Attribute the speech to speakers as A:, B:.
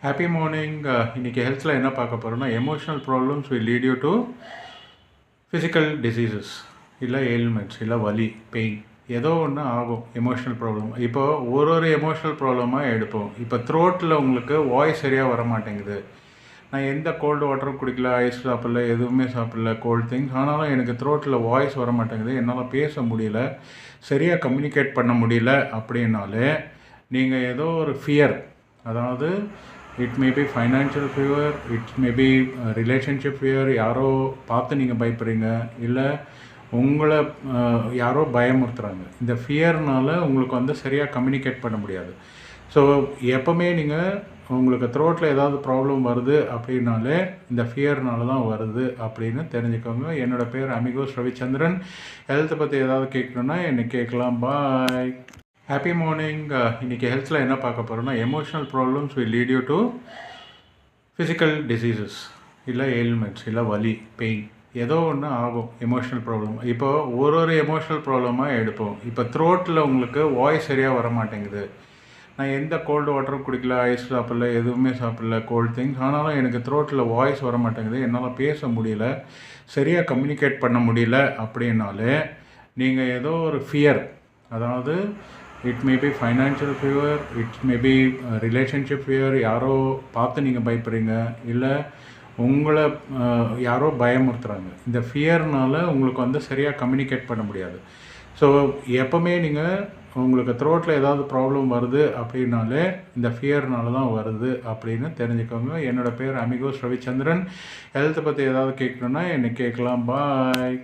A: Happy morning. இன்றைக்கி ஹெல்த்தில் என்ன பார்க்க போகிறோன்னா, emotional problems will lead you to physical diseases, இல்லை ஏல்மெண்ட்ஸ், இல்லை வலி, பெயின், ஏதோ ஒன்று ஆகும். எமோஷனல் ப்ராப்ளம் இப்போ ஒரு எமோஷனல் ப்ராப்ளமாக எடுப்போம். இப்போ த்ரோட்டில் உங்களுக்கு வாய்ஸ் சரியாக வர மாட்டேங்குது. நான் எந்த கோல்டு வாட்டரும் குடிக்கல, ஐஸ் சாப்பிடல, எதுவுமே சாப்பிடல, கோல்டு திங்ஸ், ஆனாலும் எனக்கு த்ரோட்டில் வாய்ஸ் வர மாட்டேங்குது, என்னால் பேச முடியல, சரியாக கம்யூனிகேட் பண்ண முடியல அப்படின்னாலே நீங்கள் ஏதோ ஒரு ஃபியர், அதாவது it may be financial fear, it may be relationship fear, யாரோ பார்த்து நீங்கள் பயப்படுறீங்க, இல்லை உங்களை யாரோ பயமுறுத்துகிறாங்க. இந்த ஃபியர்னால் உங்களுக்கு சரியாக கம்யூனிகேட் பண்ண முடியாது. ஸோ எப்போவுமே நீங்கள் உங்களுக்கு த்ரோட்டில் ஏதாவது ப்ராப்ளம் வருது அப்படின்னாலே இந்த ஃபியர்னால தான் வருது அப்படின்னு தெரிஞ்சுக்கோங்க. என்னோடய பேர் அமிகோஸ் ரவிச்சந்திரன். ஹெல்த்தை பற்றி ஏதாவது கேட்கணுன்னா என்னை கேட்கலாம். பாய். Happy morning. இன்றைக்கி ஹெல்த்தில் என்ன பார்க்க போகிறோன்னா, emotional problems will lead you to physical diseases, இல்லை ஏல்மெண்ட்ஸ், இல்லை வலி, பெயின், ஏதோ ஒன்று ஆகும். எமோஷனல் ப்ராப்ளம் இப்போ ஒரு எமோஷனல் ப்ராப்ளமாக எடுப்போம். இப்போ த்ரோட்டில் உங்களுக்கு வாய்ஸ் சரியாக வர மாட்டேங்குது. நான் எந்த கோல்டு வாட்டரும் குடிக்கல, ஐஸ் சாப்பிடல, எதுவுமே சாப்பிடல, கோல்டு திங்ஸ், ஆனாலும் எனக்கு த்ரோட்டில் வாய்ஸ் வர மாட்டேங்குது, என்னால் பேச முடியல, சரியாக கம்யூனிகேட் பண்ண முடியல அப்படின்னாலே நீங்கள் ஏதோ ஒரு ஃபியர், அதாவது it may be financial fear, it may be relationship fear, யாரோ பார்த்து நீங்கள் பயப்படுறீங்க, இல்லை உங்களை யாரோ பயமுறுத்துகிறாங்க. இந்த ஃபியர்னால் உங்களுக்கு சரியாக கம்யூனிகேட் பண்ண முடியாது. ஸோ எப்போவுமே நீங்கள் உங்களுக்கு த்ரோட்டில் ஏதாவது ப்ராப்ளம் வருது அப்படின்னாலே இந்த ஃபியர்னால தான் வருது அப்படின்னு தெரிஞ்சுக்கோங்க. என்னோடய பேர் அமிகோஸ் ரவிச்சந்திரன். ஹெல்த்தை பற்றி ஏதாவது கேட்கணுன்னா என்னை கேட்கலாம். பாய்.